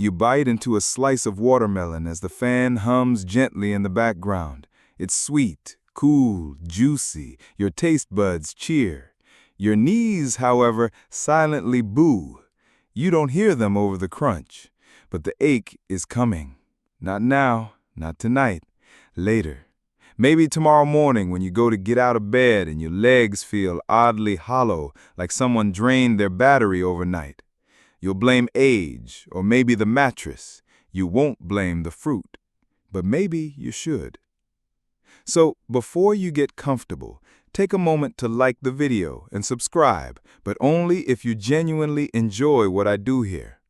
You bite into a slice of watermelon as the fan hums gently in the background. It's sweet, cool, juicy. Your taste buds cheer. Your knees, however, silently boo. You don't hear them over the crunch, but the ache is coming. Not now, not tonight, later. Maybe tomorrow morning when you go to get out of bed and your legs feel oddly hollow, like someone drained their battery overnight. You'll blame age, or maybe the mattress. You won't blame the fruit, but maybe you should. So, before you get comfortable, take a moment to like the video and subscribe, but only if you genuinely enjoy what I do here.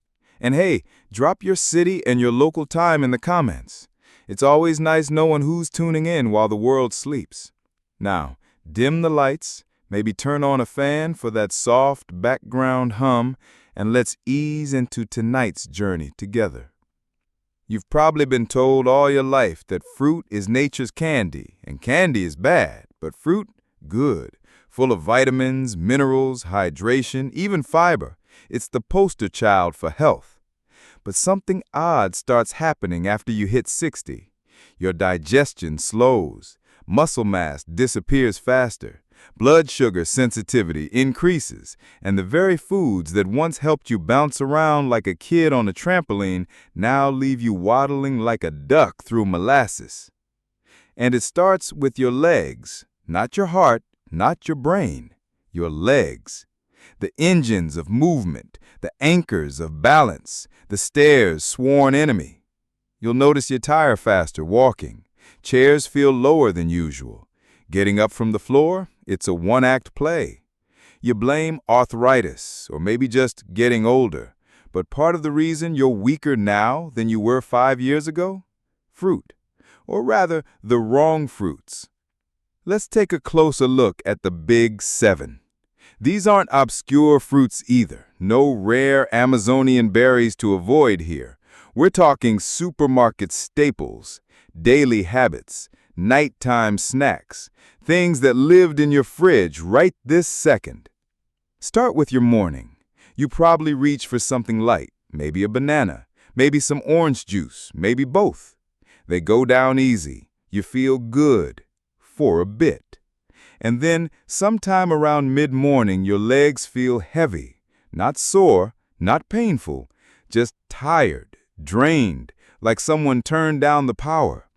And hey, drop your city and your local time in the comments. It's always nice knowing who's tuning in while the world sleeps. Now, dim the lights, maybe turn on a fan for that soft background hum, and let's ease into tonight's journey together. You've probably been told all your life that fruit is nature's candy, and candy is bad, but fruit, good, full of vitamins, minerals, hydration, even fiber. It's the poster child for health. But something odd starts happening after you hit 60. Your digestion slows, muscle mass disappears faster, blood sugar sensitivity increases, and the very foods that once helped you bounce around like a kid on a trampoline now leave you waddling like a duck through molasses. And it starts with your legs, not your heart, not your brain, your legs. The engines of movement, the anchors of balance, the stairs' sworn enemy. You'll notice you tire faster walking. Chairs feel lower than usual. Getting up from the floor, it's a one-act play. You blame arthritis, or maybe just getting older. But part of the reason you're weaker now than you were 5 years ago? Fruit. Or rather, the wrong fruits. Let's take a closer look at the Big Seven. These aren't obscure fruits either. No rare Amazonian berries to avoid here. We're talking supermarket staples, daily habits, nighttime snacks, things that lived in your fridge right this second. Start with your morning. You probably reach for something light, maybe a banana, maybe some orange juice, maybe both. They go down easy. You feel good for a bit. And then, sometime around mid-morning, your legs feel heavy, not sore, not painful, just tired, drained, like someone turned down the power.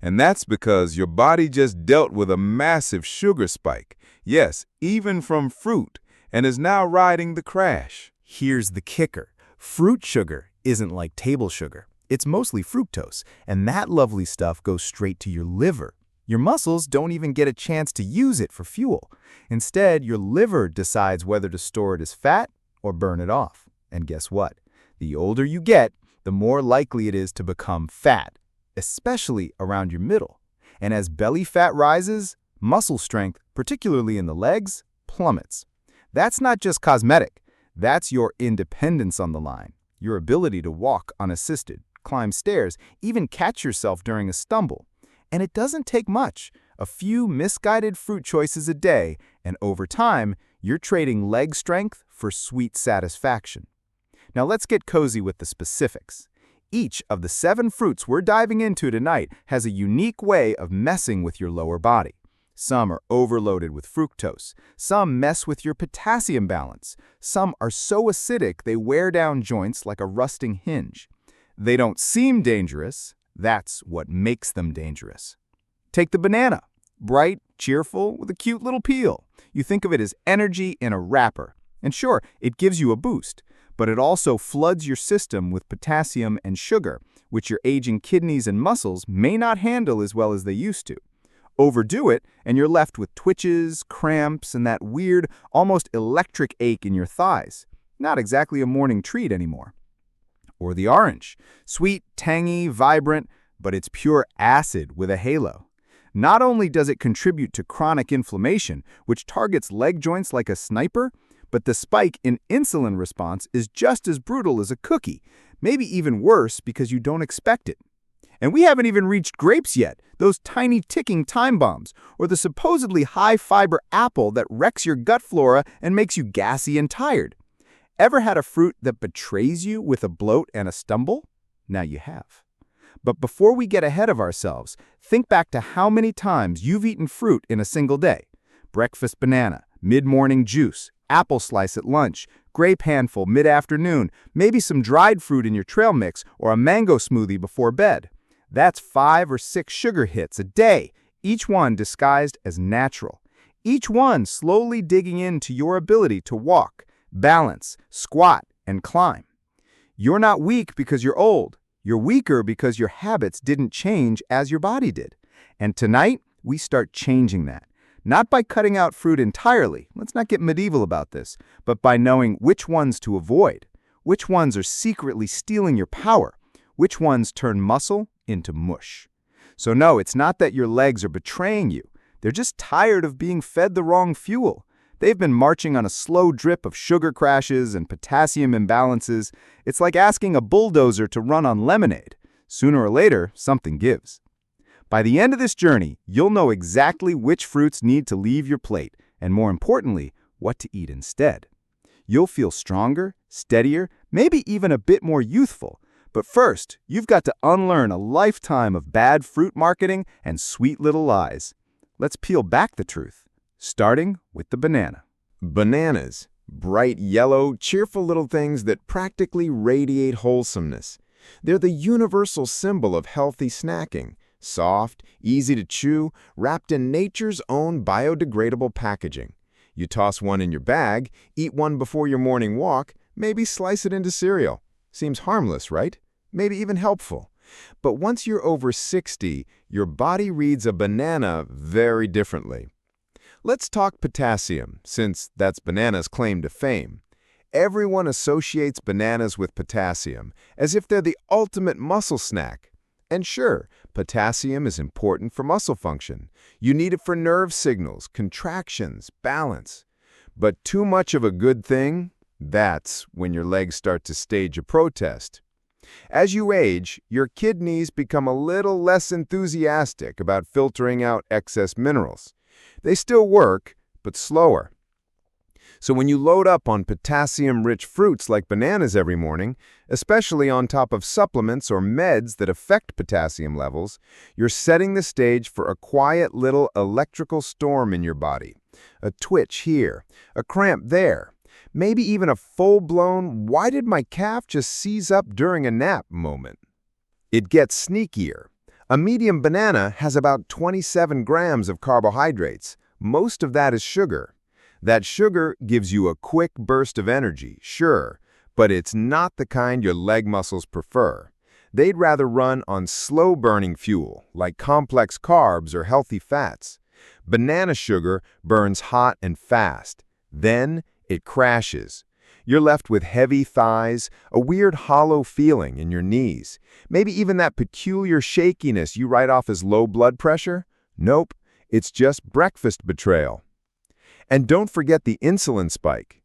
And that's because your body just dealt with a massive sugar spike, yes, even from fruit, and is now riding the crash. Here's the kicker. Fruit sugar isn't like table sugar. It's mostly fructose, and that lovely stuff goes straight to your liver. Your muscles don't even get a chance to use it for fuel. Instead, your liver decides whether to store it as fat or burn it off. And guess what? The older you get, the more likely it is to become fat, especially around your middle. And as belly fat rises, muscle strength, particularly in the legs, plummets. That's not just cosmetic. That's your independence on the line, your ability to walk unassisted, climb stairs, even catch yourself during a stumble. And it doesn't take much, a few misguided fruit choices a day, and over time, you're trading leg strength for sweet satisfaction. Now let's get cozy with the specifics. Each of the 7 fruits we're diving into tonight has a unique way of messing with your lower body. Some are overloaded with fructose. Some mess with your potassium balance. Some are so acidic they wear down joints like a rusting hinge. They don't seem dangerous. That's what makes them dangerous. Take the banana. Bright, cheerful, with a cute little peel. You think of it as energy in a wrapper. And sure, it gives you a boost, but it also floods your system with potassium and sugar, which your aging kidneys and muscles may not handle as well as they used to. Overdo it, and you're left with twitches, cramps, and that weird, almost electric ache in your thighs. Not exactly a morning treat anymore. Or the orange. Sweet, tangy, vibrant, but it's pure acid with a halo. Not only does it contribute to chronic inflammation, which targets leg joints like a sniper, but the spike in insulin response is just as brutal as a cookie, maybe even worse because you don't expect it. And we haven't even reached grapes yet, those tiny ticking time bombs, or the supposedly high-fiber apple that wrecks your gut flora and makes you gassy and tired. Ever had a fruit that betrays you with a bloat and a stumble? Now you have. But before we get ahead of ourselves, think back to how many times you've eaten fruit in a single day. Breakfast banana, mid-morning juice, apple slice at lunch, grape handful mid-afternoon, maybe some dried fruit in your trail mix or a mango smoothie before bed. That's 5 or 6 sugar hits a day, each one disguised as natural. Each one slowly digging into your ability to walk, balance, squat, and climb. You're not weak because you're old. You're weaker because your habits didn't change as your body did. And tonight, we start changing that. Not by cutting out fruit entirely, let's not get medieval about this, but by knowing which ones to avoid, which ones are secretly stealing your power, which ones turn muscle into mush. So no, it's not that your legs are betraying you. They're just tired of being fed the wrong fuel. They've been marching on a slow drip of sugar crashes and potassium imbalances. It's like asking a bulldozer to run on lemonade. Sooner or later, something gives. By the end of this journey, you'll know exactly which fruits need to leave your plate, and more importantly, what to eat instead. You'll feel stronger, steadier, maybe even a bit more youthful. But first, you've got to unlearn a lifetime of bad fruit marketing and sweet little lies. Let's peel back the truth, starting with the banana. Bananas, bright yellow, cheerful little things that practically radiate wholesomeness. They're the universal symbol of healthy snacking. Soft, easy to chew, wrapped in nature's own biodegradable packaging. You toss one in your bag, eat one before your morning walk, maybe slice it into cereal. Seems harmless, right? Maybe even helpful. But once you're over 60, your body reads a banana very differently. Let's talk potassium, since that's banana's claim to fame. Everyone associates bananas with potassium, as if they're the ultimate muscle snack. And sure, potassium is important for muscle function. You need it for nerve signals, contractions, balance. But too much of a good thing? That's when your legs start to stage a protest. As you age, your kidneys become a little less enthusiastic about filtering out excess minerals. They still work, but slower. So when you load up on potassium-rich fruits like bananas every morning, especially on top of supplements or meds that affect potassium levels, you're setting the stage for a quiet little electrical storm in your body. A twitch here, a cramp there, maybe even a full-blown "why did my calf just seize up during a nap" moment. It gets sneakier. A medium banana has about 27 grams of carbohydrates. Most of that is sugar. That sugar gives you a quick burst of energy, sure, but it's not the kind your leg muscles prefer. They'd rather run on slow-burning fuel, like complex carbs or healthy fats. Banana sugar burns hot and fast. Then it crashes. You're left with heavy thighs, a weird hollow feeling in your knees, maybe even that peculiar shakiness you write off as low blood pressure. Nope, it's just breakfast betrayal. And don't forget the insulin spike.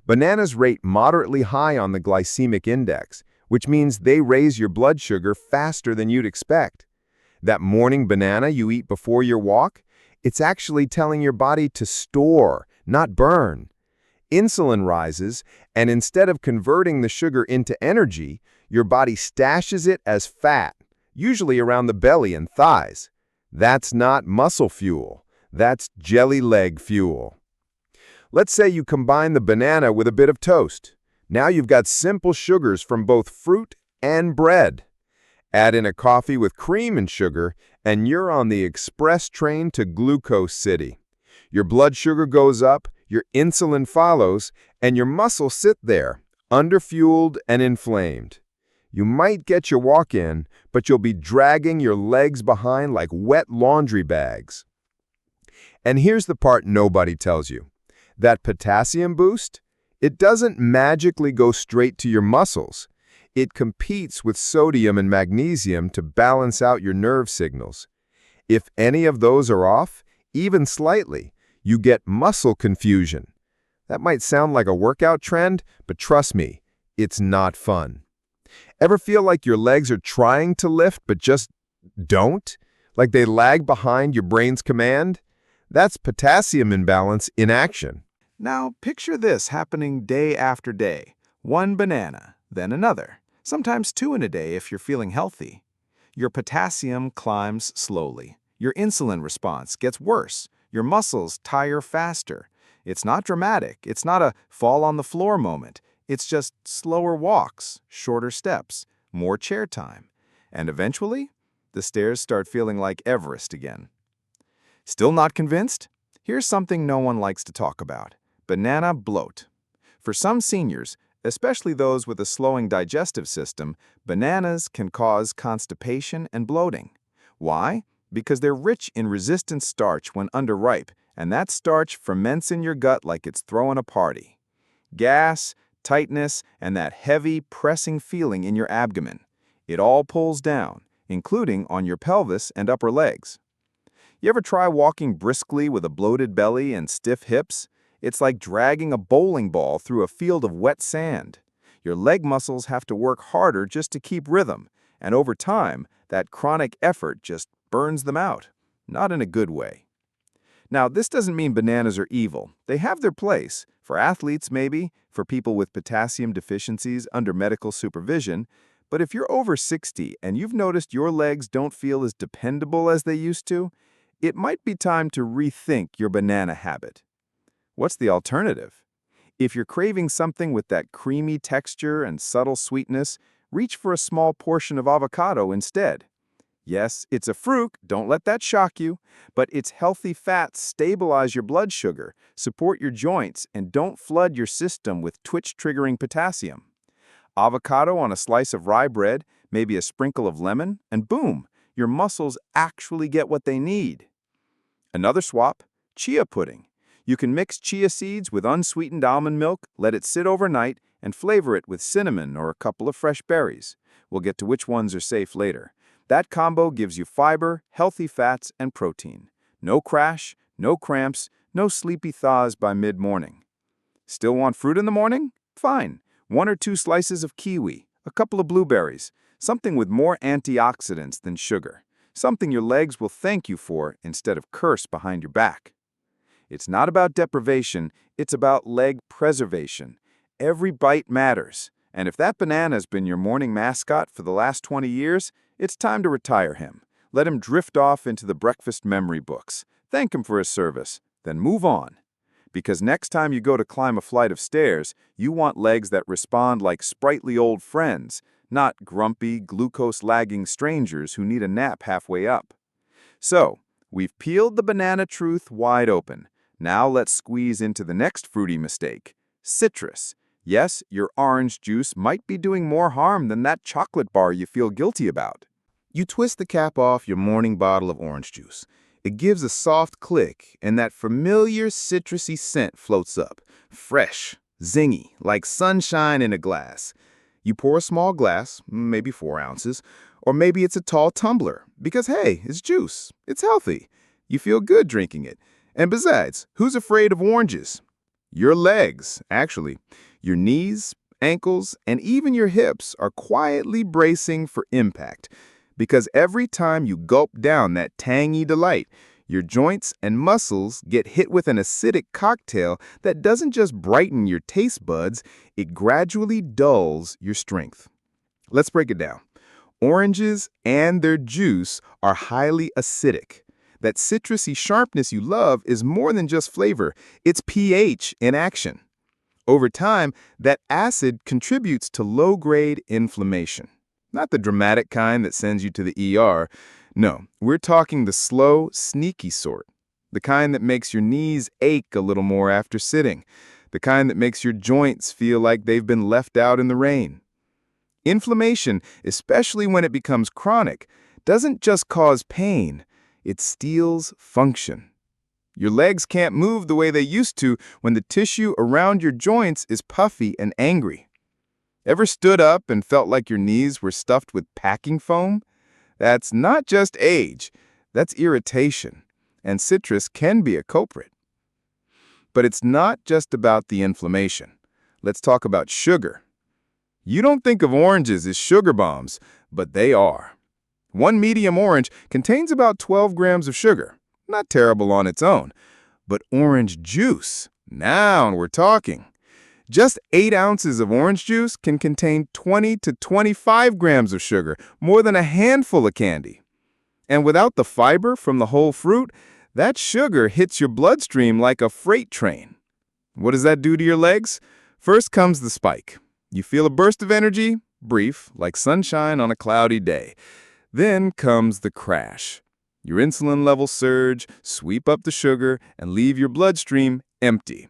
Bananas rate moderately high on the glycemic index, which means they raise your blood sugar faster than you'd expect. That morning banana you eat before your walk, it's actually telling your body to store, not burn. Insulin rises, and instead of converting the sugar into energy, your body stashes it as fat, usually around the belly and thighs. That's not muscle fuel. That's jelly leg fuel. Let's say you combine the banana with a bit of toast. Now you've got simple sugars from both fruit and bread. Add in a coffee with cream and sugar, and you're on the express train to glucose city. Your blood sugar goes up, your insulin follows, and your muscles sit there, underfueled and inflamed. You might get your walk in, but you'll be dragging your legs behind like wet laundry bags. And here's the part nobody tells you. That potassium boost, it doesn't magically go straight to your muscles. It competes with sodium and magnesium to balance out your nerve signals. If any of those are off, even slightly, you get muscle confusion. That might sound like a workout trend, but trust me, it's not fun. Ever feel like your legs are trying to lift but just don't? Like they lag behind your brain's command? That's potassium imbalance in action. Now, picture this happening day after day. One banana, then another, sometimes two in a day if you're feeling healthy. Your potassium climbs slowly. Your insulin response gets worse. Your muscles tire faster. It's not dramatic. It's not a fall-on-the-floor moment. It's just slower walks, shorter steps, more chair time. And eventually, the stairs start feeling like Everest again. Still not convinced? Here's something no one likes to talk about: banana bloat. For some seniors, especially those with a slowing digestive system, bananas can cause constipation and bloating. Why? Because they're rich in resistant starch when underripe, and that starch ferments in your gut like it's throwing a party. Gas, tightness, and that heavy, pressing feeling in your abdomen. It all pulls down, including on your pelvis and upper legs. You ever try walking briskly with a bloated belly and stiff hips? It's like dragging a bowling ball through a field of wet sand. Your leg muscles have to work harder just to keep rhythm, and over time, that chronic effort just burns them out. Not in a good way. Now, this doesn't mean bananas are evil. They have their place. For athletes, maybe, for people with potassium deficiencies under medical supervision. But if you're over 60 and you've noticed your legs don't feel as dependable as they used to, it might be time to rethink your banana habit. What's the alternative? If you're craving something with that creamy texture and subtle sweetness, reach for a small portion of avocado instead. Yes, it's a fruit, don't let that shock you, but its healthy fats stabilize your blood sugar, support your joints, and don't flood your system with twitch-triggering potassium. Avocado on a slice of rye bread, maybe a sprinkle of lemon, and boom, your muscles actually get what they need. Another swap: chia pudding. You can mix chia seeds with unsweetened almond milk, let it sit overnight, and flavor it with cinnamon or a couple of fresh berries. We'll get to which ones are safe later. That combo gives you fiber, healthy fats, and protein. No crash, no cramps, no sleepy thaws by mid-morning. Still want fruit in the morning? Fine. 1 or 2 slices of kiwi, a couple of blueberries, something with more antioxidants than sugar, something your legs will thank you for instead of curse behind your back. It's not about deprivation, it's about leg preservation. Every bite matters, and if that banana's been your morning mascot for the last 20 years, it's time to retire him. Let him drift off into the breakfast memory books. Thank him for his service, then move on. Because next time you go to climb a flight of stairs, you want legs that respond like sprightly old friends, not grumpy, glucose-lagging strangers who need a nap halfway up. So, we've peeled the banana truth wide open. Now let's squeeze into the next fruity mistake: citrus. Yes, your orange juice might be doing more harm than that chocolate bar you feel guilty about. You twist the cap off your morning bottle of orange juice. It gives a soft click, and that familiar citrusy scent floats up. Fresh, zingy, like sunshine in a glass. You pour a small glass, maybe 4 ounces, or maybe it's a tall tumbler, because hey, it's juice. It's healthy. You feel good drinking it. And besides, who's afraid of oranges? Your legs, actually. Your knees, ankles, and even your hips are quietly bracing for impact. Because every time you gulp down that tangy delight, your joints and muscles get hit with an acidic cocktail that doesn't just brighten your taste buds, it gradually dulls your strength. Let's break it down. Oranges and their juice are highly acidic. That citrusy sharpness you love is more than just flavor, it's pH in action. Over time, that acid contributes to low-grade inflammation. Not the dramatic kind that sends you to the ER. No, we're talking the slow, sneaky sort. The kind that makes your knees ache a little more after sitting. The kind that makes your joints feel like they've been left out in the rain. Inflammation, especially when it becomes chronic, doesn't just cause pain. It steals function. Your legs can't move the way they used to when the tissue around your joints is puffy and angry. Ever stood up and felt like your knees were stuffed with packing foam? That's not just age, that's irritation, and citrus can be a culprit. But it's not just about the inflammation. Let's talk about sugar. You don't think of oranges as sugar bombs, but they are. One medium orange contains about 12 grams of sugar. Not terrible on its own. But orange juice, now we're talking. Just 8 ounces of orange juice can contain 20 to 25 grams of sugar, more than a handful of candy. And without the fiber from the whole fruit, that sugar hits your bloodstream like a freight train. What does that do to your legs? First comes the spike. You feel a burst of energy, brief, like sunshine on a cloudy day. Then comes the crash. Your insulin levels surge, sweep up the sugar, and leave your bloodstream empty.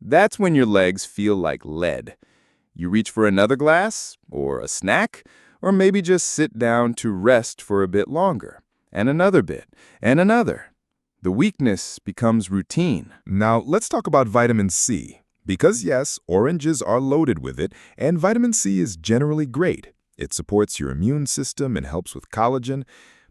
That's when your legs feel like lead. You reach for another glass, or a snack, or maybe just sit down to rest for a bit longer, and another bit, and another. The weakness becomes routine. Now, let's talk about vitamin C. Because yes, oranges are loaded with it, and vitamin C is generally great. It supports your immune system and helps with collagen.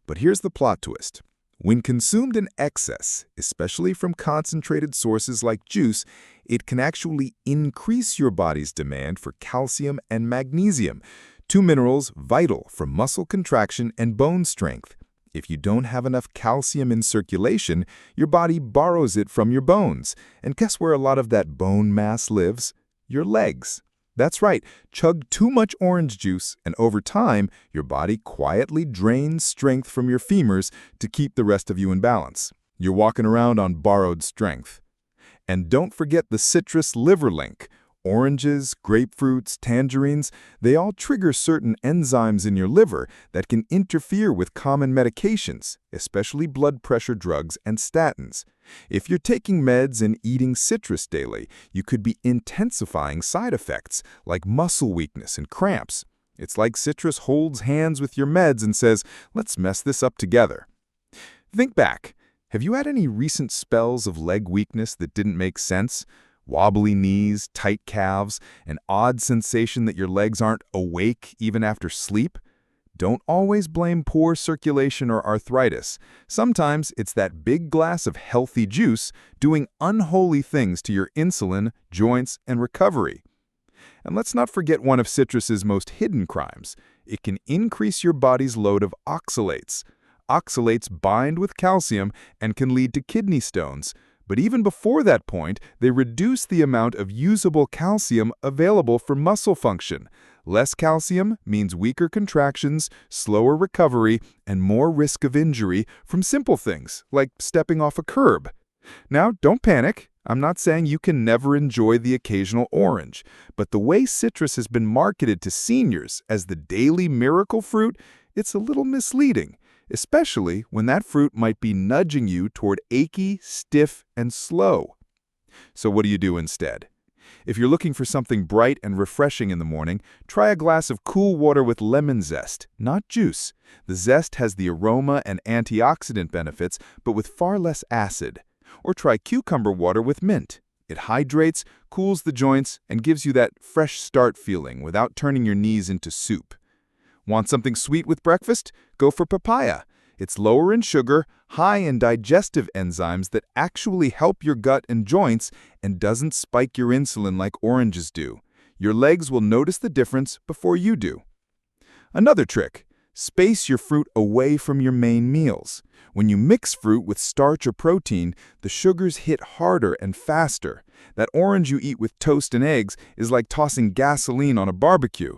But here's the plot twist. When consumed in excess, especially from concentrated sources like juice, it can actually increase your body's demand for calcium and magnesium, two minerals vital for muscle contraction and bone strength. If you don't have enough calcium in circulation, your body borrows it from your bones. And guess where a lot of that bone mass lives? Your legs. That's right, chug too much orange juice, and over time, your body quietly drains strength from your femurs to keep the rest of you in balance. You're walking around on borrowed strength. And don't forget the citrus liver link. Oranges, grapefruits, tangerines, they all trigger certain enzymes in your liver that can interfere with common medications, especially blood pressure drugs and statins. If you're taking meds and eating citrus daily, you could be intensifying side effects like muscle weakness and cramps. It's like citrus holds hands with your meds and says, let's mess this up together. Think back. Have you had any recent spells of leg weakness that didn't make sense? Wobbly knees, tight calves, an odd sensation that your legs aren't awake even after sleep? Don't always blame poor circulation or arthritis. Sometimes it's that big glass of healthy juice doing unholy things to your insulin, joints, and recovery. And let's not forget one of citrus's most hidden crimes. It can increase your body's load of oxalates. Oxalates bind with calcium and can lead to kidney stones. But even before that point, they reduce the amount of usable calcium available for muscle function. Less calcium means weaker contractions, slower recovery, and more risk of injury from simple things like stepping off a curb. Now, don't panic. I'm not saying you can never enjoy the occasional orange, but the way citrus has been marketed to seniors as the daily miracle fruit, it's a little misleading, especially when that fruit might be nudging you toward achy, stiff, and slow. So what do you do instead? If you're looking for something bright and refreshing in the morning, try a glass of cool water with lemon zest, not juice. The zest has the aroma and antioxidant benefits, but with far less acid. Or try cucumber water with mint. It hydrates, cools the joints, and gives you that fresh start feeling without turning your knees into soup. Want something sweet with breakfast? Go for papaya. It's lower in sugar, high in digestive enzymes that actually help your gut and joints, and doesn't spike your insulin like oranges do. Your legs will notice the difference before you do. Another trick: space your fruit away from your main meals. When you mix fruit with starch or protein, the sugars hit harder and faster. That orange you eat with toast and eggs is like tossing gasoline on a barbecue.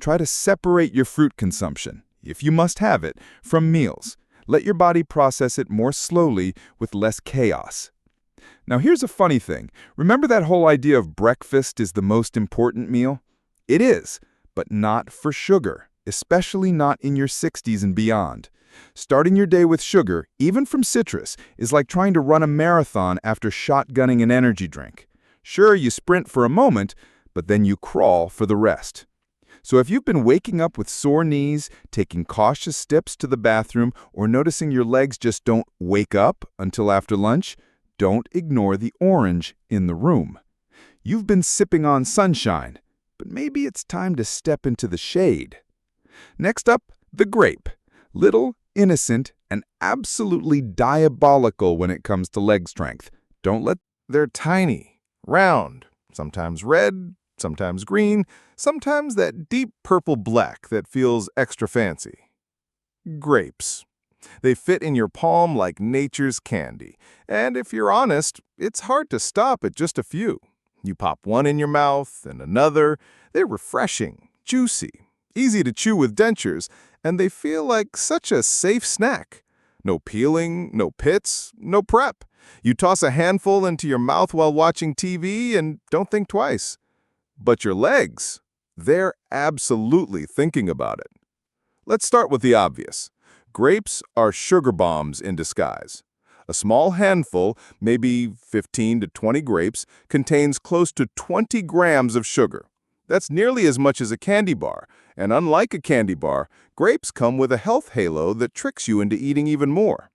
Try to separate your fruit consumption, if you must have it, from meals. Let your body process it more slowly with less chaos. Now here's a funny thing. Remember that whole idea of breakfast is the most important meal? It is, but not for sugar, especially not in your 60s and beyond. Starting your day with sugar, even from citrus, is like trying to run a marathon after shotgunning an energy drink. Sure, you sprint for a moment, but then you crawl for the rest. So if you've been waking up with sore knees, taking cautious steps to the bathroom, or noticing your legs just don't wake up until after lunch, don't ignore the orange in the room. You've been sipping on sunshine, but maybe it's time to step into the shade. Next up, the grape. Little, innocent, and absolutely diabolical when it comes to leg strength. They're tiny, round, sometimes red, sometimes green, sometimes that deep purple-black that feels extra fancy. Grapes. They fit in your palm like nature's candy, and if you're honest, it's hard to stop at just a few. You pop one in your mouth and another. They're refreshing, juicy, easy to chew with dentures, and they feel like such a safe snack. No peeling, no pits, no prep. You toss a handful into your mouth while watching TV and don't think twice. But your legs, they're absolutely thinking about it. Let's start with the obvious. Grapes are sugar bombs in disguise. A small handful, maybe 15 to 20 grapes, contains close to 20 grams of sugar. That's nearly as much as a candy bar, and unlike a candy bar, grapes come with a health halo that tricks you into eating even more.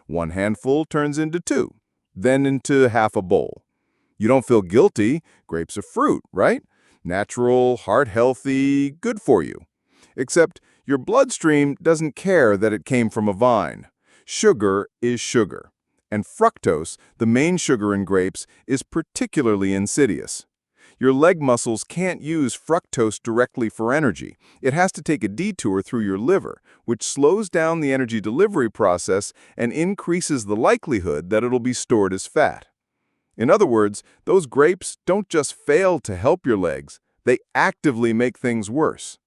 One handful turns into two, then into half a bowl. You don't feel guilty. Grapes are fruit, right? Natural, heart-healthy, good for you. Except your bloodstream doesn't care that it came from a vine. Sugar is sugar. And fructose, the main sugar in grapes, is particularly insidious. Your leg muscles can't use fructose directly for energy. It has to take a detour through your liver, which slows down the energy delivery process and increases the likelihood that it'll be stored as fat. In other words, those grapes don't just fail to help your legs, they actively make things worse.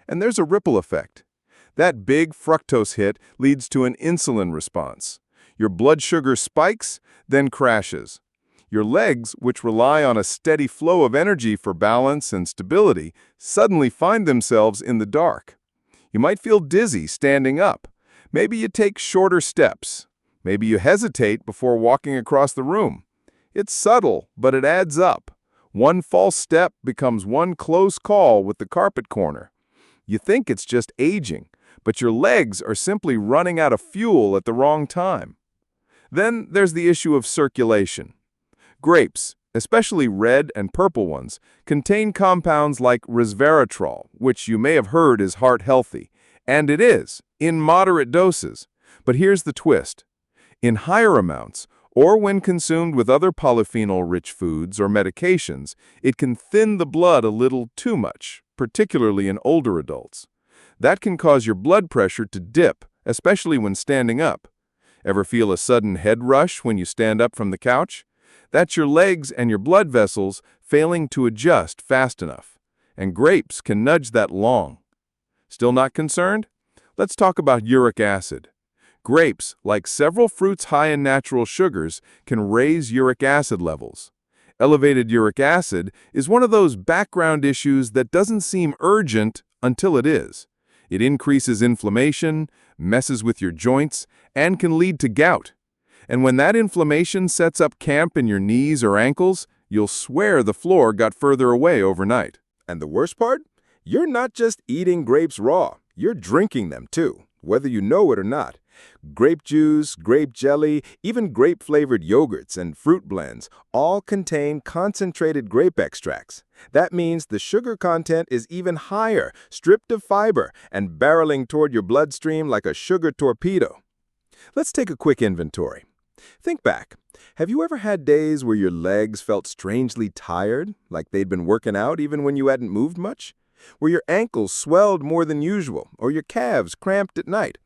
And there's a ripple effect. That big fructose hit leads to an insulin response. Your blood sugar spikes, then crashes. Your legs, which rely on a steady flow of energy for balance and stability, suddenly find themselves in the dark. You might feel dizzy standing up. Maybe you take shorter steps. Maybe you hesitate before walking across the room. It's subtle, but it adds up. One false step becomes one close call with the carpet corner. You think it's just aging, but your legs are simply running out of fuel at the wrong time. Then there's the issue of circulation. Grapes, especially red and purple ones, contain compounds like resveratrol, which you may have heard is heart-healthy. And it is, in moderate doses. But here's the twist. In higher amounts, or when consumed with other polyphenol-rich foods or medications, it can thin the blood a little too much, particularly in older adults. That can cause your blood pressure to dip, especially when standing up. Ever feel a sudden head rush when you stand up from the couch? That's your legs and your blood vessels failing to adjust fast enough. And grapes can nudge that along. Still not concerned? Let's talk about uric acid. Grapes, like several fruits high in natural sugars, can raise uric acid levels. Elevated uric acid is one of those background issues that doesn't seem urgent until it is. It increases inflammation, messes with your joints, and can lead to gout. And when that inflammation sets up camp in your knees or ankles, you'll swear the floor got further away overnight. And the worst part? You're not just eating grapes raw, you're drinking them too, whether you know it or not. Grape juice, grape jelly, even grape-flavored yogurts and fruit blends all contain concentrated grape extracts. That means the sugar content is even higher, stripped of fiber, and barreling toward your bloodstream like a sugar torpedo. Let's take a quick inventory. Think back. Have you ever had days where your legs felt strangely tired, like they'd been working out even when you hadn't moved much? Where your ankles swelled more than usual, or your calves cramped at night?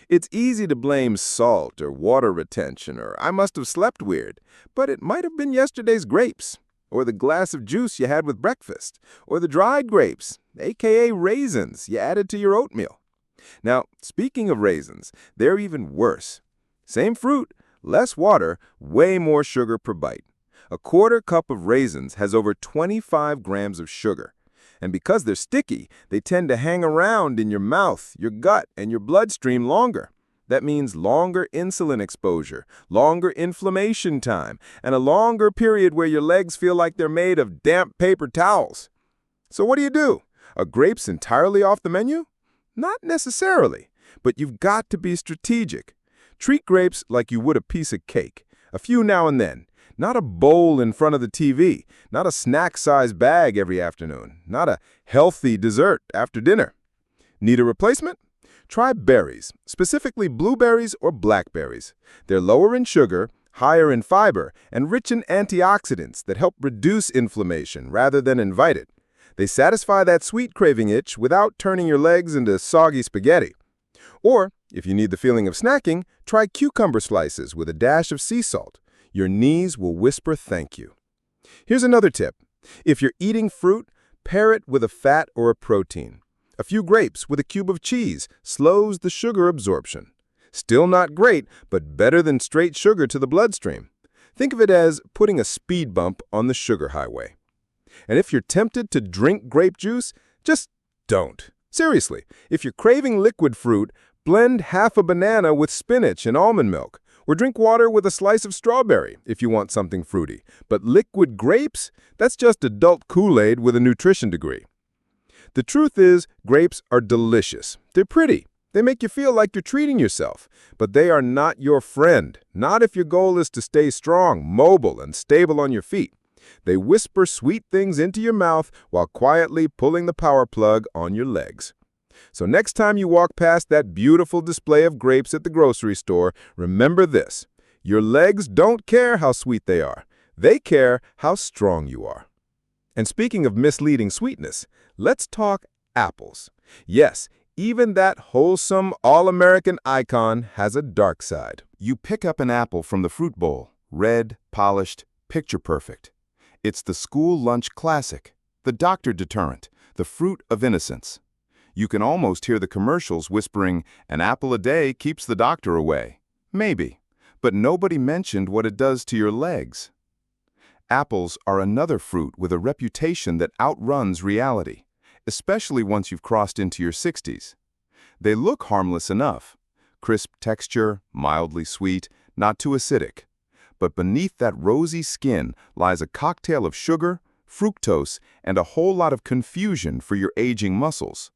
It's easy to blame salt or water retention or I must have slept weird, but it might have been yesterday's grapes, or the glass of juice you had with breakfast, or the dried grapes, aka raisins, you added to your oatmeal. Now, speaking of raisins, they're even worse. Same fruit, less water, way more sugar per bite. A quarter cup of raisins has over 25 grams of sugar. And because they're sticky, they tend to hang around in your mouth, your gut, and your bloodstream longer. That means longer insulin exposure, longer inflammation time, and a longer period where your legs feel like they're made of damp paper towels. So what do? Are grapes entirely off the menu? Not necessarily, but you've got to be strategic. Treat grapes like you would a piece of cake, a few now and then. Not a bowl in front of the TV, not a snack-sized bag every afternoon, not a healthy dessert after dinner. Need a replacement? Try berries, specifically blueberries or blackberries. They're lower in sugar, higher in fiber, and rich in antioxidants that help reduce inflammation rather than invite it. They satisfy that sweet craving itch without turning your legs into soggy spaghetti. Or, if you need the feeling of snacking, try cucumber slices with a dash of sea salt. Your knees will whisper thank you. Here's another tip. If you're eating fruit, pair it with a fat or a protein. A few grapes with a cube of cheese slows the sugar absorption. Still not great, but better than straight sugar to the bloodstream. Think of it as putting a speed bump on the sugar highway. And if you're tempted to drink grape juice, just don't. Seriously, if you're craving liquid fruit, blend half a banana with spinach and almond milk, or drink water with a slice of strawberry if you want something fruity. But liquid grapes? That's just adult Kool-Aid with a nutrition degree. The truth is, grapes are delicious. They're pretty. They make you feel like you're treating yourself. But they are not your friend. Not if your goal is to stay strong, mobile, and stable on your feet. They whisper sweet things into your mouth while quietly pulling the power plug on your legs. So next time you walk past that beautiful display of grapes at the grocery store, remember this. Your legs don't care how sweet they are. They care how strong you are. And speaking of misleading sweetness, let's talk apples. Yes, even that wholesome, all-American icon has a dark side. You pick up an apple from the fruit bowl, red, polished, picture perfect. It's the school lunch classic, the doctor deterrent, the fruit of innocence. You can almost hear the commercials whispering, "An apple a day keeps the doctor away." Maybe, but nobody mentioned what it does to your legs. Apples are another fruit with a reputation that outruns reality, especially once you've crossed into your 60s. They look harmless enough. Crisp texture, mildly sweet, not too acidic. But beneath that rosy skin lies a cocktail of sugar, fructose, and a whole lot of confusion for your aging muscles.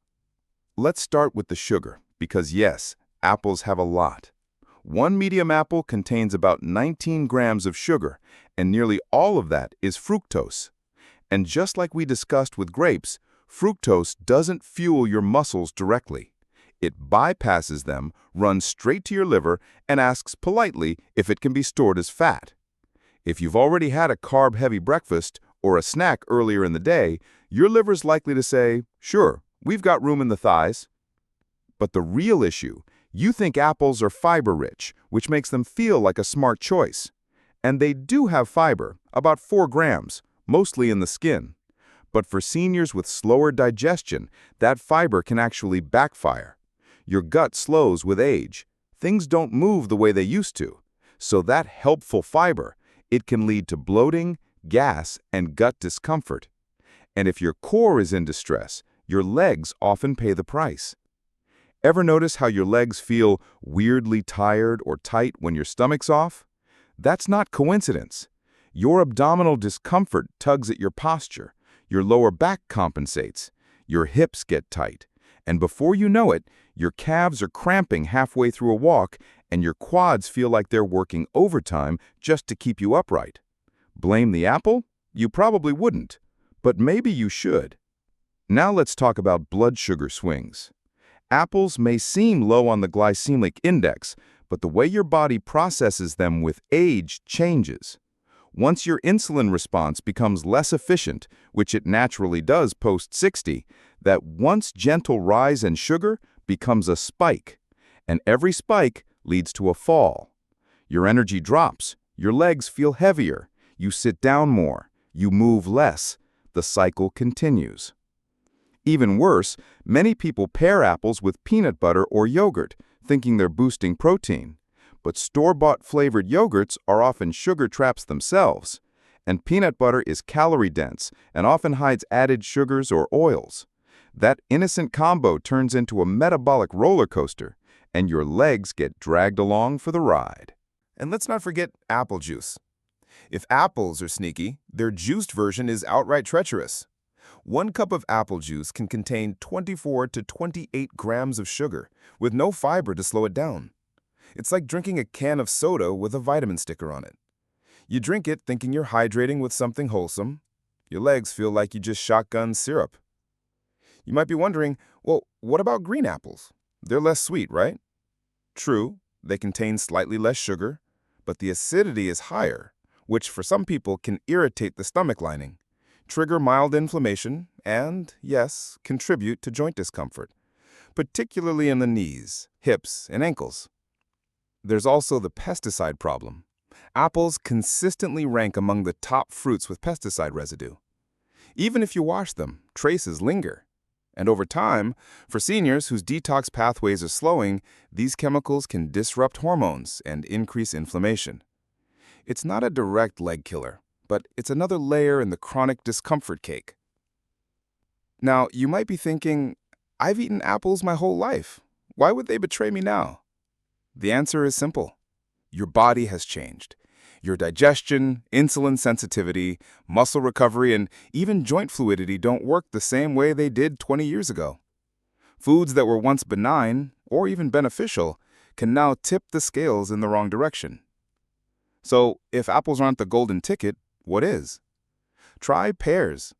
Let's start with the sugar, because yes, apples have a lot. One medium apple contains about 19 grams of sugar, and nearly all of that is fructose. And just like we discussed with grapes, fructose doesn't fuel your muscles directly. It bypasses them, runs straight to your liver, and asks politely if it can be stored as fat. If you've already had a carb-heavy breakfast or a snack earlier in the day, your liver's likely to say, "Sure, we've got room in the thighs." But the real issue, you think apples are fiber-rich, which makes them feel like a smart choice. And they do have fiber, about 4 grams, mostly in the skin. But for seniors with slower digestion, that fiber can actually backfire. Your gut slows with age. Things don't move the way they used to. So that helpful fiber, it can lead to bloating, gas, and gut discomfort. And if your core is in distress, your legs often pay the price. Ever notice how your legs feel weirdly tired or tight when your stomach's off? That's not coincidence. Your abdominal discomfort tugs at your posture. Your lower back compensates. Your hips get tight. And before you know it, your calves are cramping halfway through a walk, and your quads feel like they're working overtime just to keep you upright. Blame the apple? You probably wouldn't, but maybe you should. Now let's talk about blood sugar swings. Apples may seem low on the glycemic index, but the way your body processes them with age changes. Once your insulin response becomes less efficient, which it naturally does post-60, that once gentle rise in sugar becomes a spike, and every spike leads to a fall. Your energy drops, your legs feel heavier, you sit down more, you move less, the cycle continues. Even worse, many people pair apples with peanut butter or yogurt, thinking they're boosting protein. But store-bought flavored yogurts are often sugar traps themselves, and peanut butter is calorie-dense and often hides added sugars or oils. That innocent combo turns into a metabolic roller coaster, and your legs get dragged along for the ride. And let's not forget apple juice. If apples are sneaky, their juiced version is outright treacherous. 1 cup of apple juice can contain 24 to 28 grams of sugar, with no fiber to slow it down. It's like drinking a can of soda with a vitamin sticker on it. You drink it thinking you're hydrating with something wholesome. Your legs feel like you just shotgun syrup. You might be wondering, well, what about green apples? They're less sweet, right? True, they contain slightly less sugar, but the acidity is higher, which for some people can irritate the stomach lining, trigger mild inflammation, and, yes, contribute to joint discomfort, particularly in the knees, hips, and ankles. There's also the pesticide problem. Apples consistently rank among the top fruits with pesticide residue. Even if you wash them, traces linger. And over time, for seniors whose detox pathways are slowing, these chemicals can disrupt hormones and increase inflammation. It's not a direct leg killer, but it's another layer in the chronic discomfort cake. Now, you might be thinking, I've eaten apples my whole life. Why would they betray me now? The answer is simple. Your body has changed. Your digestion, insulin sensitivity, muscle recovery, and even joint fluidity don't work the same way they did 20 years ago. Foods that were once benign, or even beneficial, can now tip the scales in the wrong direction. So, if apples aren't the golden ticket, what is? Try pears.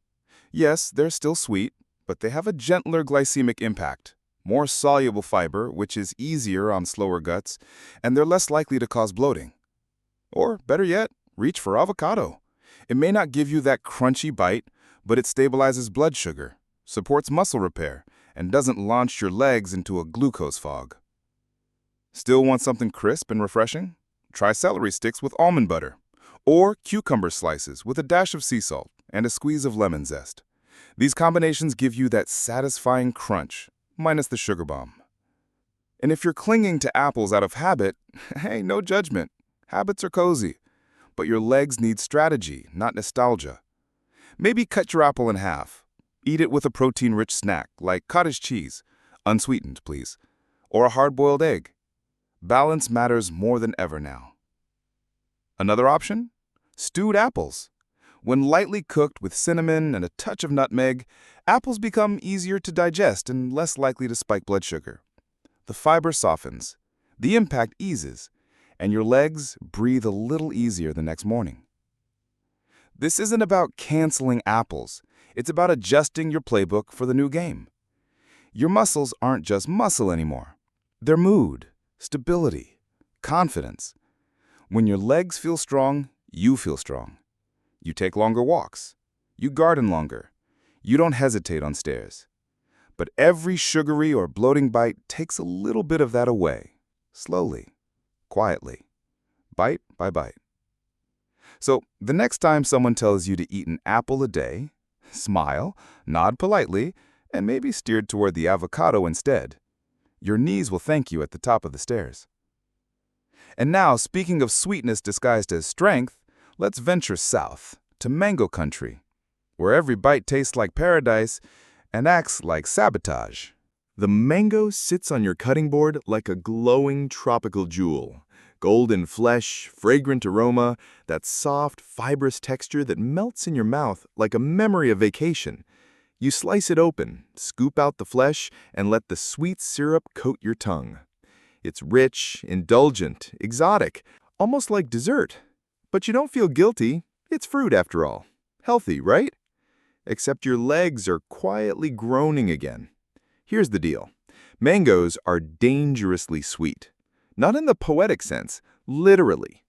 Yes, they're still sweet, but they have a gentler glycemic impact, more soluble fiber, which is easier on slower guts, and they're less likely to cause bloating. Or, better yet, reach for avocado. It may not give you that crunchy bite, but it stabilizes blood sugar, supports muscle repair, and doesn't launch your legs into a glucose fog. Still want something crisp and refreshing? Try celery sticks with almond butter, or cucumber slices with a dash of sea salt and a squeeze of lemon zest. These combinations give you that satisfying crunch, minus the sugar bomb. And if you're clinging to apples out of habit, hey, no judgment. Habits are cozy, but your legs need strategy, not nostalgia. Maybe cut your apple in half. Eat it with a protein-rich snack like cottage cheese, unsweetened, please, or a hard-boiled egg. Balance matters more than ever now. Another option? Stewed apples. When lightly cooked with cinnamon and a touch of nutmeg, apples become easier to digest and less likely to spike blood sugar. The fiber softens, the impact eases, and your legs breathe a little easier the next morning. This isn't about canceling apples. It's about adjusting your playbook for the new game. Your muscles aren't just muscle anymore. They're mood, stability, confidence. When your legs feel strong, you feel strong. You take longer walks. You garden longer. You don't hesitate on stairs. But every sugary or bloating bite takes a little bit of that away, slowly. Quietly, bite by bite. So, the next time someone tells you to eat an apple a day, smile, nod politely, and maybe steer toward the avocado instead. Your knees will thank you at the top of the stairs. And now, speaking of sweetness disguised as strength, let's venture south to mango country, where every bite tastes like paradise and acts like sabotage. The mango sits on your cutting board like a glowing tropical jewel. Golden flesh, fragrant aroma, that soft, fibrous texture that melts in your mouth like a memory of vacation. You slice it open, scoop out the flesh, and let the sweet syrup coat your tongue. It's rich, indulgent, exotic, almost like dessert. But you don't feel guilty. It's fruit after all. Healthy, right? Except your legs are quietly groaning again. Here's the deal. Mangoes are dangerously sweet. Not in the poetic sense, literally.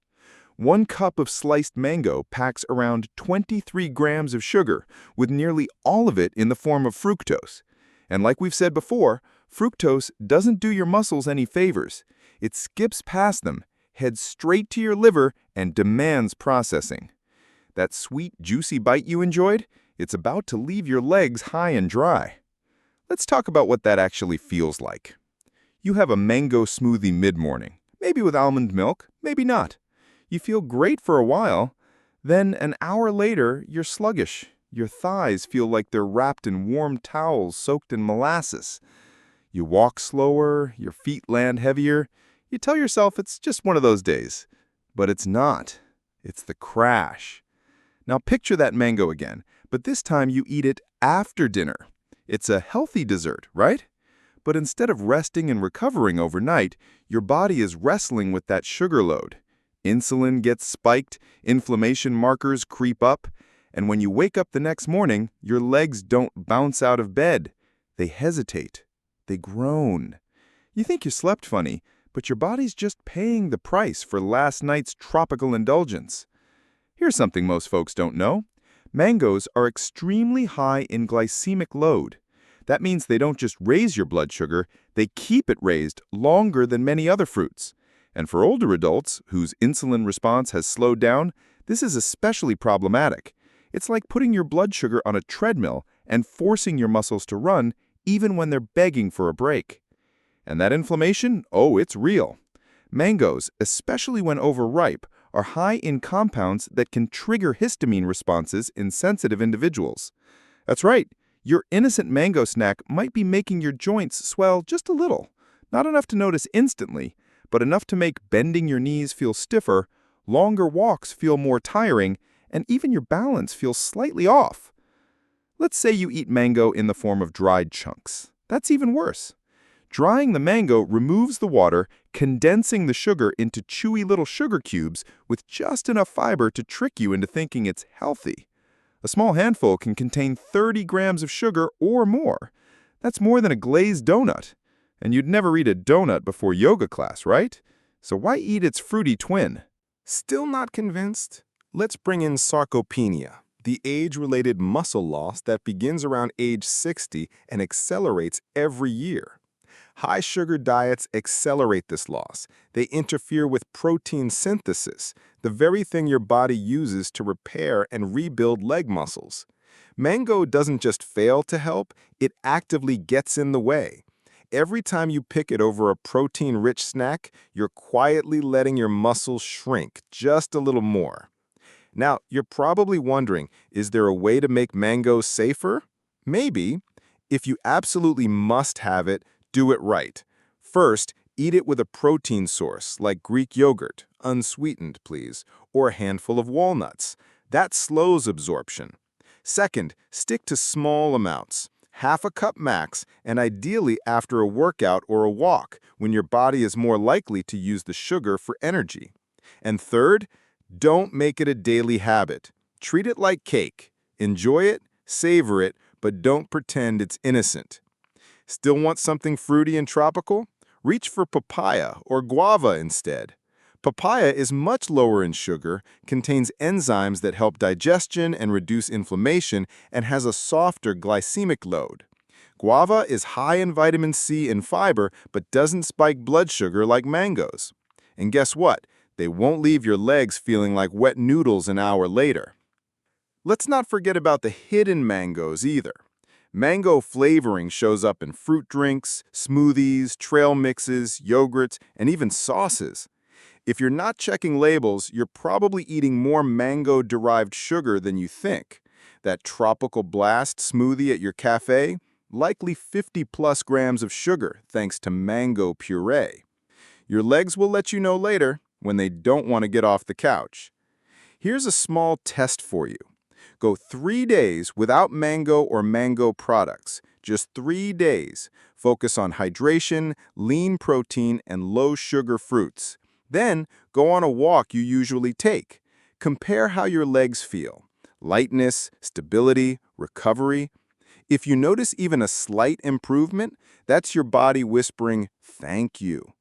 1 cup of sliced mango packs around 23 grams of sugar, with nearly all of it in the form of fructose. And like we've said before, fructose doesn't do your muscles any favors. It skips past them, heads straight to your liver, and demands processing. That sweet, juicy bite you enjoyed, it's about to leave your legs high and dry. Let's talk about what that actually feels like. You have a mango smoothie mid-morning, maybe with almond milk, maybe not. You feel great for a while. Then an hour later, you're sluggish. Your thighs feel like they're wrapped in warm towels soaked in molasses. You walk slower, your feet land heavier. You tell yourself it's just one of those days. But it's not. It's the crash. Now picture that mango again, but this time you eat it after dinner. It's a healthy dessert, right? But instead of resting and recovering overnight, your body is wrestling with that sugar load. Insulin gets spiked, inflammation markers creep up, and when you wake up the next morning, your legs don't bounce out of bed. They hesitate. They groan. You think you slept funny, but your body's just paying the price for last night's tropical indulgence. Here's something most folks don't know. Mangoes are extremely high in glycemic load. That means they don't just raise your blood sugar, they keep it raised longer than many other fruits. And for older adults whose insulin response has slowed down, this is especially problematic. It's like putting your blood sugar on a treadmill and forcing your muscles to run even when they're begging for a break. And that inflammation? Oh, it's real. Mangoes, especially when overripe, are high in compounds that can trigger histamine responses in sensitive individuals. That's right, your innocent mango snack might be making your joints swell just a little. Not enough to notice instantly, but enough to make bending your knees feel stiffer, longer walks feel more tiring, and even your balance feels slightly off. Let's say you eat mango in the form of dried chunks. That's even worse. Drying the mango removes the water, condensing the sugar into chewy little sugar cubes with just enough fiber to trick you into thinking it's healthy. A small handful can contain 30 grams of sugar or more. That's more than a glazed donut. And you'd never eat a donut before yoga class, right? So why eat its fruity twin? Still not convinced? Let's bring in sarcopenia, the age-related muscle loss that begins around age 60 and accelerates every year. High-sugar diets accelerate this loss. They interfere with protein synthesis, the very thing your body uses to repair and rebuild leg muscles. Mango doesn't just fail to help, it actively gets in the way. Every time you pick it over a protein-rich snack, you're quietly letting your muscles shrink just a little more. Now, you're probably wondering, is there a way to make mango safer? Maybe. If you absolutely must have it, do it right. First, eat it with a protein source like Greek yogurt, unsweetened please, or a handful of walnuts. That slows absorption. Second, stick to small amounts, half a cup max, and ideally after a workout or a walk when your body is more likely to use the sugar for energy. And third, don't make it a daily habit. Treat it like cake. Enjoy it, savor it, but don't pretend it's innocent. Still want something fruity and tropical? Reach for papaya or guava instead. Papaya is much lower in sugar, contains enzymes that help digestion and reduce inflammation, and has a softer glycemic load. Guava is high in vitamin C and fiber, but doesn't spike blood sugar like mangoes. And guess what? They won't leave your legs feeling like wet noodles an hour later. Let's not forget about the hidden mangoes either. Mango flavoring shows up in fruit drinks, smoothies, trail mixes, yogurts, and even sauces. If you're not checking labels, you're probably eating more mango-derived sugar than you think. That tropical blast smoothie at your cafe? Likely 50+ grams of sugar thanks to mango puree. Your legs will let you know later when they don't want to get off the couch. Here's a small test for you. Go 3 days without mango or mango products. Just 3 days. Focus on hydration, lean protein, and low-sugar fruits. Then, go on a walk you usually take. Compare how your legs feel. Lightness, stability, recovery. If you notice even a slight improvement, that's your body whispering, "Thank you."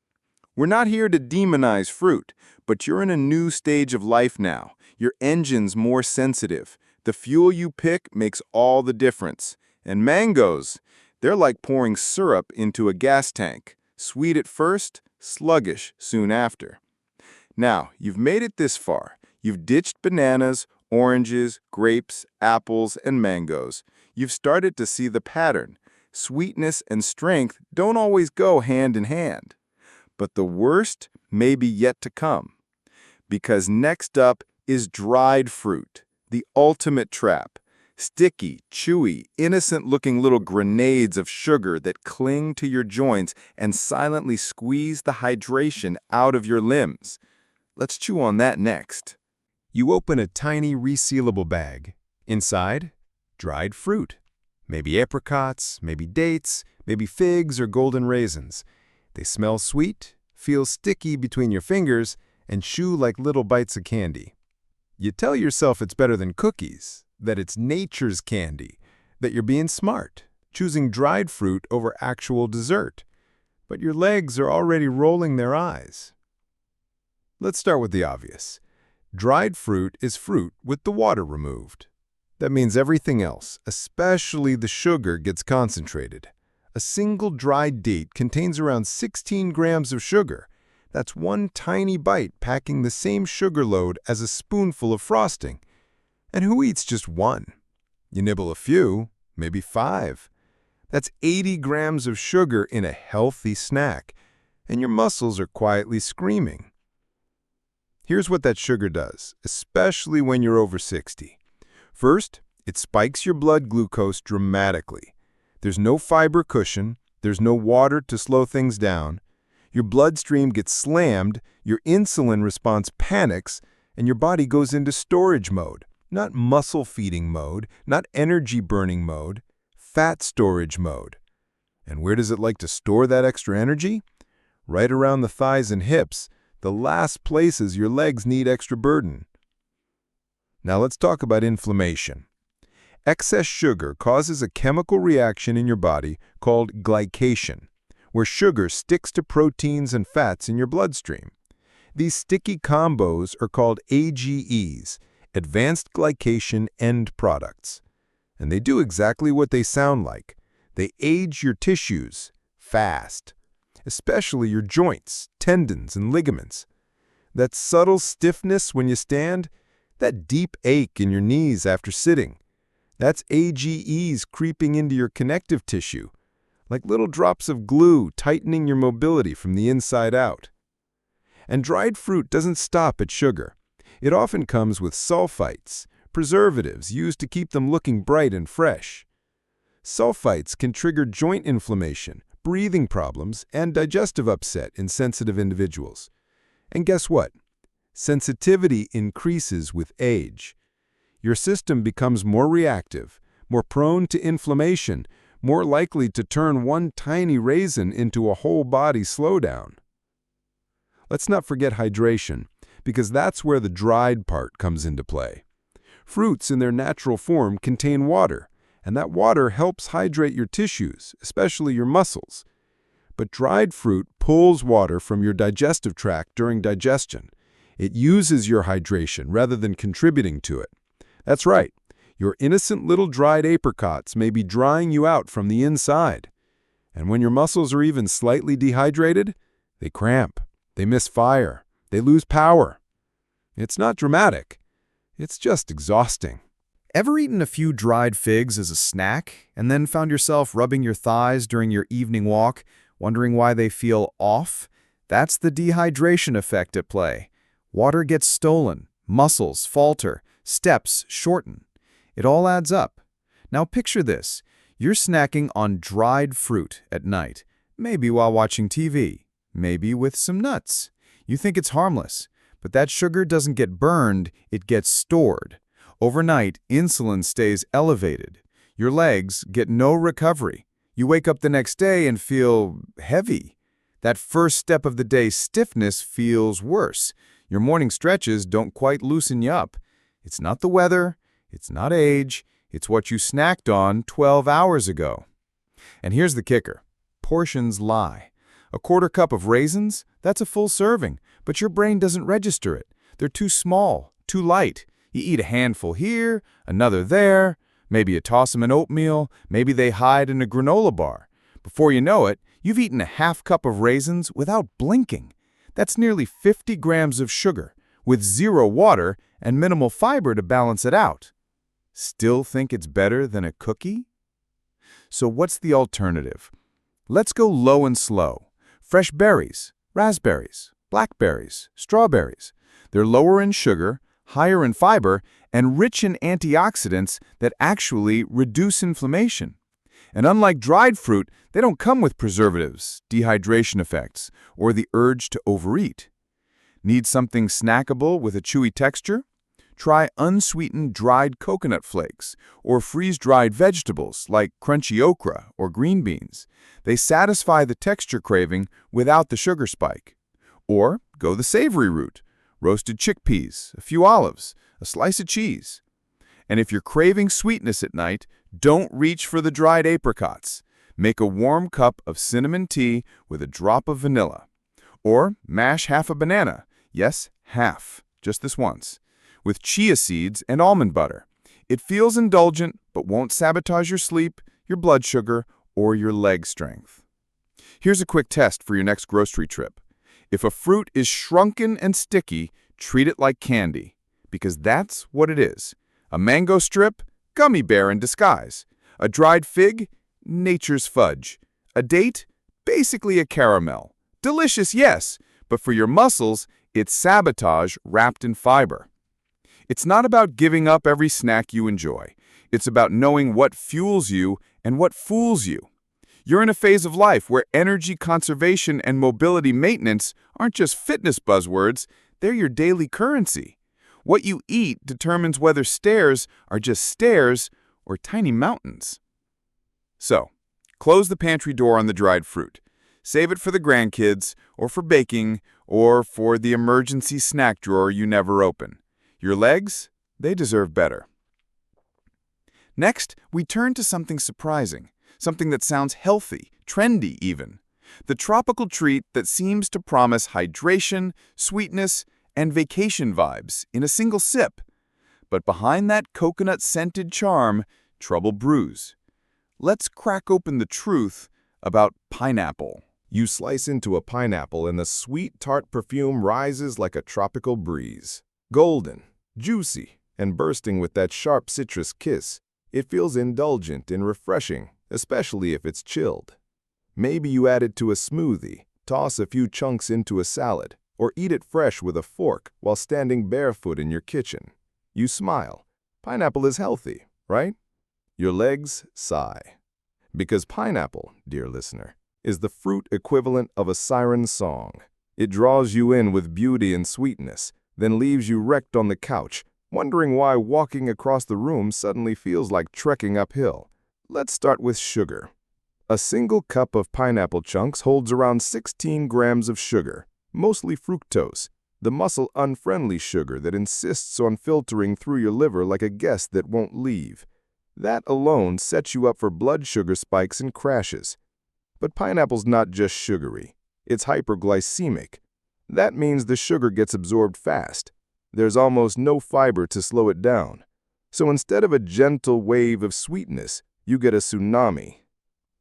We're not here to demonize fruit, but you're in a new stage of life now. Your engine's more sensitive. The fuel you pick makes all the difference. And mangoes, they're like pouring syrup into a gas tank. Sweet at first, sluggish soon after. Now, you've made it this far. You've ditched bananas, oranges, grapes, apples, and mangoes. You've started to see the pattern. Sweetness and strength don't always go hand in hand. But the worst may be yet to come. Because next up is dried fruit, the ultimate trap. Sticky, chewy, innocent-looking little grenades of sugar that cling to your joints and silently squeeze the hydration out of your limbs. Let's chew on that next. You open a tiny resealable bag. Inside, dried fruit. Maybe apricots, maybe dates, maybe figs or golden raisins. They smell sweet, feel sticky between your fingers, and chew like little bites of candy. You tell yourself it's better than cookies, that it's nature's candy, that you're being smart, choosing dried fruit over actual dessert. But your legs are already rolling their eyes. Let's start with the obvious. Dried fruit is fruit with the water removed. That means everything else, especially the sugar, gets concentrated. A single dried date contains around 16 grams of sugar. That's one tiny bite packing the same sugar load as a spoonful of frosting. And who eats just one? You nibble a few, maybe 5. That's 80 grams of sugar in a healthy snack, and your muscles are quietly screaming. Here's what that sugar does, especially when you're over 60. First, it spikes your blood glucose dramatically. There's no fiber cushion, there's no water to slow things down. Your bloodstream gets slammed, your insulin response panics, and your body goes into storage mode. Not muscle-feeding mode, not energy-burning mode, fat storage mode. And where does it like to store that extra energy? Right around the thighs and hips, the last places your legs need extra burden. Now let's talk about inflammation. Excess sugar causes a chemical reaction in your body called glycation, where sugar sticks to proteins and fats in your bloodstream. These sticky combos are called AGEs, Advanced Glycation End Products. And they do exactly what they sound like. They age your tissues fast, especially your joints, tendons, and ligaments. That subtle stiffness when you stand, that deep ache in your knees after sitting, that's AGEs creeping into your connective tissue, like little drops of glue tightening your mobility from the inside out. And dried fruit doesn't stop at sugar. It often comes with sulfites, preservatives used to keep them looking bright and fresh. Sulfites can trigger joint inflammation, breathing problems, and digestive upset in sensitive individuals. And guess what? Sensitivity increases with age. Your system becomes more reactive, more prone to inflammation, more likely to turn one tiny raisin into a whole body slowdown. Let's not forget hydration, because that's where the dried part comes into play. Fruits in their natural form contain water, and that water helps hydrate your tissues, especially your muscles. But dried fruit pulls water from your digestive tract during digestion. It uses your hydration rather than contributing to it. That's right, your innocent little dried apricots may be drying you out from the inside. And when your muscles are even slightly dehydrated, they cramp, they misfire, they lose power. It's not dramatic. It's just exhausting. Ever eaten a few dried figs as a snack and then found yourself rubbing your thighs during your evening walk, wondering why they feel off? That's the dehydration effect at play. Water gets stolen, muscles falter, steps shorten. It all adds up. Now picture this. You're snacking on dried fruit at night, maybe while watching TV, maybe with some nuts. You think it's harmless, but that sugar doesn't get burned, it gets stored. Overnight, insulin stays elevated. Your legs get no recovery. You wake up the next day and feel heavy. That first step of the day stiffness feels worse. Your morning stretches don't quite loosen you up. It's not the weather, it's not age, it's what you snacked on 12 hours ago. And here's the kicker. Portions lie. A quarter cup of raisins, that's a full serving, but your brain doesn't register it. They're too small, too light. You eat a handful here, another there, maybe you toss them in oatmeal, maybe they hide in a granola bar. Before you know it, you've eaten a half cup of raisins without blinking. That's nearly 50 grams of sugar, with 0 water and minimal fiber to balance it out. Still think it's better than a cookie? So what's the alternative? Let's go low and slow. Fresh berries, raspberries, blackberries, strawberries. They're lower in sugar, higher in fiber, and rich in antioxidants that actually reduce inflammation. And unlike dried fruit, they don't come with preservatives, dehydration effects, or the urge to overeat. Need something snackable with a chewy texture? Try unsweetened dried coconut flakes or freeze-dried vegetables like crunchy okra or green beans. They satisfy the texture craving without the sugar spike. Or go the savory route. Roasted chickpeas, a few olives, a slice of cheese. And if you're craving sweetness at night, don't reach for the dried apricots. Make a warm cup of cinnamon tea with a drop of vanilla. Or mash half a banana. Yes, half, just this once. With chia seeds and almond butter. It feels indulgent, but won't sabotage your sleep, your blood sugar, or your leg strength. Here's a quick test for your next grocery trip. If a fruit is shrunken and sticky, treat it like candy, because that's what it is. A mango strip, gummy bear in disguise. A dried fig, nature's fudge. A date, basically a caramel. Delicious, yes, but for your muscles, it's sabotage wrapped in fiber. It's not about giving up every snack you enjoy. It's about knowing what fuels you and what fools you. You're in a phase of life where energy conservation and mobility maintenance aren't just fitness buzzwords, they're your daily currency. What you eat determines whether stairs are just stairs or tiny mountains. So, close the pantry door on the dried fruit. Save it for the grandkids, or for baking, or for the emergency snack drawer you never open. Your legs, they deserve better. Next, we turn to something surprising, something that sounds healthy, trendy even. The tropical treat that seems to promise hydration, sweetness, and vacation vibes in a single sip. But behind that coconut-scented charm, trouble brews. Let's crack open the truth about pineapple. You slice into a pineapple and the sweet, tart perfume rises like a tropical breeze. Golden, juicy, and bursting with that sharp citrus kiss, it feels indulgent and refreshing, especially if it's chilled. Maybe you add it to a smoothie, toss a few chunks into a salad, or eat it fresh with a fork while standing barefoot in your kitchen. You smile. Pineapple is healthy, right? Your legs sigh. Because pineapple, dear listener, is the fruit equivalent of a siren's song. It draws you in with beauty and sweetness, then leaves you wrecked on the couch, wondering why walking across the room suddenly feels like trekking uphill. Let's start with sugar. A single cup of pineapple chunks holds around 16 grams of sugar, mostly fructose, the muscle-unfriendly sugar that insists on filtering through your liver like a guest that won't leave. That alone sets you up for blood sugar spikes and crashes. But pineapple's not just sugary. It's hyperglycemic. That means the sugar gets absorbed fast. There's almost no fiber to slow it down. So instead of a gentle wave of sweetness, you get a tsunami.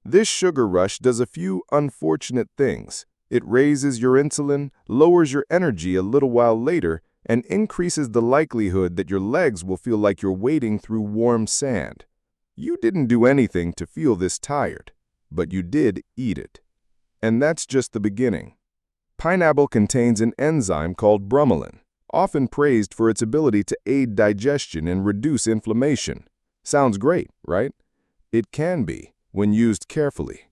This sugar rush does a few unfortunate things. It raises your insulin, lowers your energy a little while later, and increases the likelihood that your legs will feel like you're wading through warm sand. You didn't do anything to feel this tired, but you did eat it. And that's just the beginning. Pineapple contains an enzyme called bromelain, often praised for its ability to aid digestion and reduce inflammation. Sounds great, right? It can be, when used carefully.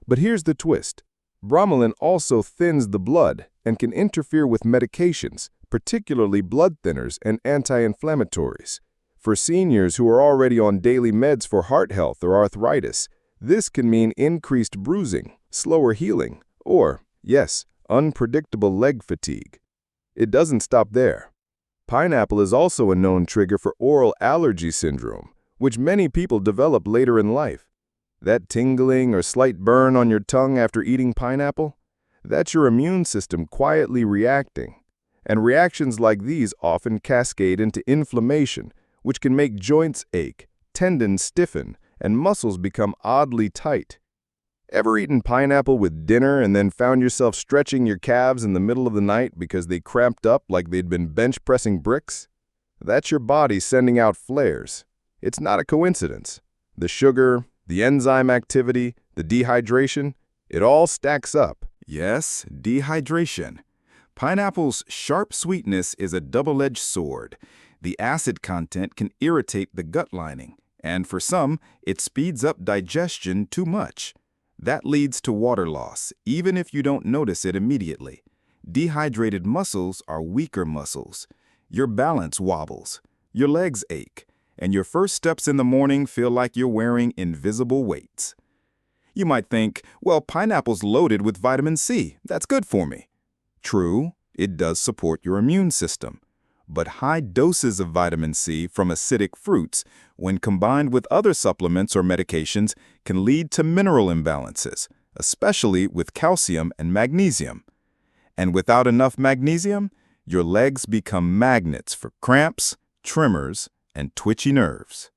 But here's the twist. Bromelain also thins the blood and can interfere with medications, particularly blood thinners and anti-inflammatories. For seniors who are already on daily meds for heart health or arthritis, this can mean increased bruising, slower healing, or, yes, unpredictable leg fatigue. It doesn't stop there. Pineapple is also a known trigger for oral allergy syndrome, which many people develop later in life. That tingling or slight burn on your tongue after eating pineapple? That's your immune system quietly reacting. And reactions like these often cascade into inflammation, which can make joints ache, tendons stiffen, and muscles become oddly tight. Ever eaten pineapple with dinner and then found yourself stretching your calves in the middle of the night because they cramped up like they'd been bench pressing bricks? That's your body sending out flares. It's not a coincidence. The sugar, the enzyme activity, the dehydration, it all stacks up. Yes, dehydration. Pineapple's sharp sweetness is a double-edged sword. The acid content can irritate the gut lining, and for some, it speeds up digestion too much. That leads to water loss, even if you don't notice it immediately. Dehydrated muscles are weaker muscles. Your balance wobbles, your legs ache, and your first steps in the morning feel like you're wearing invisible weights. You might think, well, pineapple's loaded with vitamin C. That's good for me. True, it does support your immune system. But high doses of vitamin C from acidic fruits, when combined with other supplements or medications, can lead to mineral imbalances, especially with calcium and magnesium. And without enough magnesium, your legs become magnets for cramps, tremors, and twitchy nerves.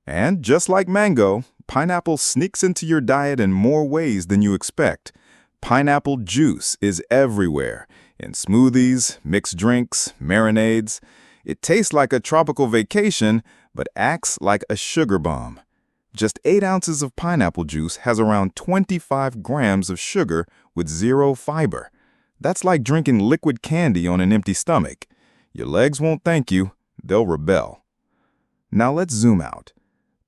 And just like mango, pineapple sneaks into your diet in more ways than you expect. Pineapple juice is everywhere, in smoothies, mixed drinks, marinades. It tastes like a tropical vacation, but acts like a sugar bomb. Just 8 ounces of pineapple juice has around 25 grams of sugar with 0 fiber. That's like drinking liquid candy on an empty stomach. Your legs won't thank you, they'll rebel. Now let's zoom out.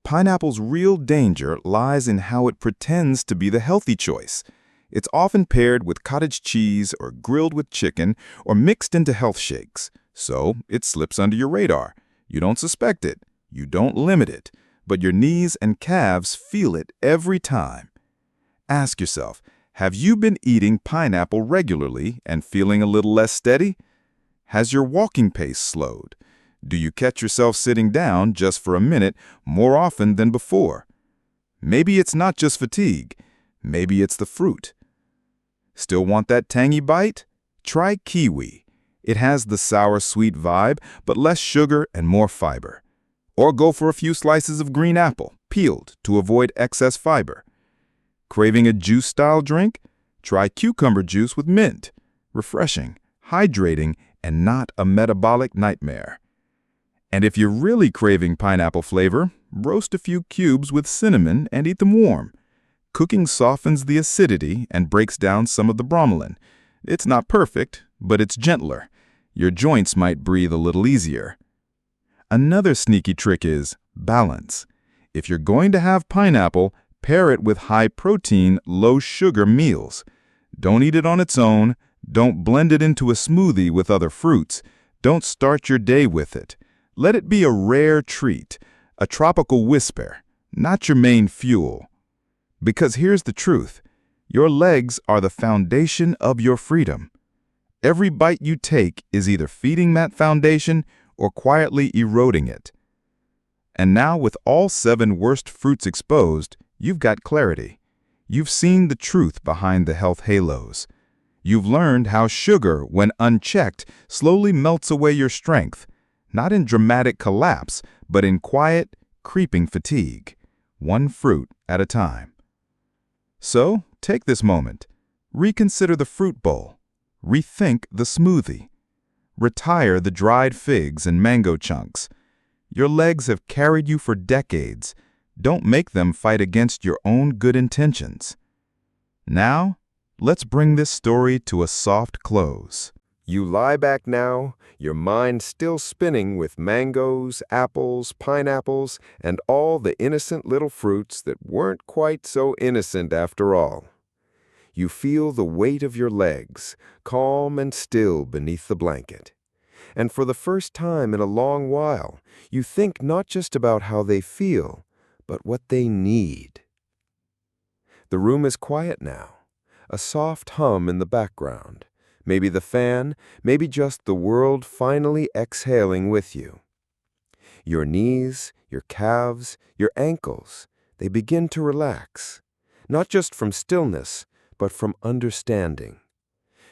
Pineapple's real danger lies in how it pretends to be the healthy choice. It's often paired with cottage cheese or grilled with chicken or mixed into health shakes. So it slips under your radar. You don't suspect it. You don't limit it. But your knees and calves feel it every time. Ask yourself, have you been eating pineapple regularly and feeling a little less steady? Has your walking pace slowed? Do you catch yourself sitting down just for a minute more often than before? Maybe it's not just fatigue. Maybe it's the fruit. Still want that tangy bite? Try kiwi. It has the sour-sweet vibe, but less sugar and more fiber. Or go for a few slices of green apple, peeled, to avoid excess fiber. Craving a juice-style drink? Try cucumber juice with mint. Refreshing, hydrating, and not a metabolic nightmare. And if you're really craving pineapple flavor, roast a few cubes with cinnamon and eat them warm. Cooking softens the acidity and breaks down some of the bromelain. It's not perfect, but it's gentler. Your joints might breathe a little easier. Another sneaky trick is balance. If you're going to have pineapple, pair it with high-protein, low-sugar meals. Don't eat it on its own. Don't blend it into a smoothie with other fruits. Don't start your day with it. Let it be a rare treat, a tropical whisper, not your main fuel. Because here's the truth. Your legs are the foundation of your freedom. Every bite you take is either feeding that foundation or quietly eroding it. And now, with all 7 worst fruits exposed, you've got clarity. You've seen the truth behind the health halos. You've learned how sugar, when unchecked, slowly melts away your strength, not in dramatic collapse, but in quiet, creeping fatigue, one fruit at a time. So, take this moment. Reconsider the fruit bowl. Rethink the smoothie. Retire the dried figs and mango chunks. Your legs have carried you for decades. Don't make them fight against your own good intentions. Now, let's bring this story to a soft close. You lie back now, your mind still spinning with mangoes, apples, pineapples, and all the innocent little fruits that weren't quite so innocent after all. You feel the weight of your legs, calm and still beneath the blanket. And for the first time in a long while, you think not just about how they feel, but what they need. The room is quiet now, a soft hum in the background. Maybe the fan, maybe just the world finally exhaling with you. Your knees, your calves, your ankles, they begin to relax, not just from stillness, but from understanding.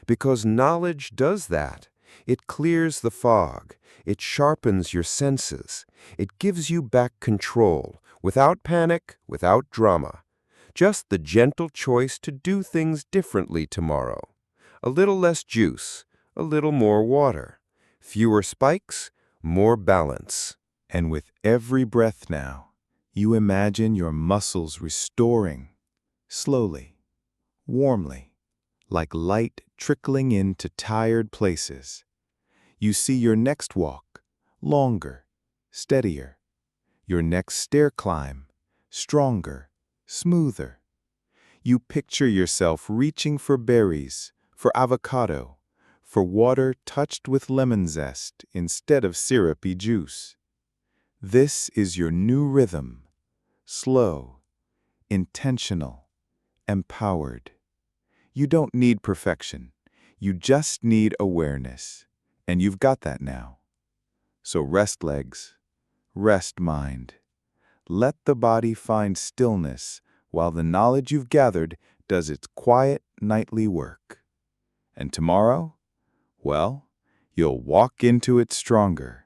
Because knowledge does that. It clears the fog. It sharpens your senses. It gives you back control, without panic, without drama. Just the gentle choice to do things differently tomorrow. A little less juice, a little more water. Fewer spikes, more balance. And with every breath now, you imagine your muscles restoring, slowly, warmly, like light trickling into tired places. You see your next walk, longer, steadier. Your next stair climb, stronger, smoother. You picture yourself reaching for berries, for avocado, for water touched with lemon zest instead of syrupy juice. This is your new rhythm, slow, intentional, empowered. You don't need perfection. You just need awareness. And you've got that now. So rest legs, rest mind. Let the body find stillness while the knowledge you've gathered does its quiet nightly work. And tomorrow, well, you'll walk into it stronger.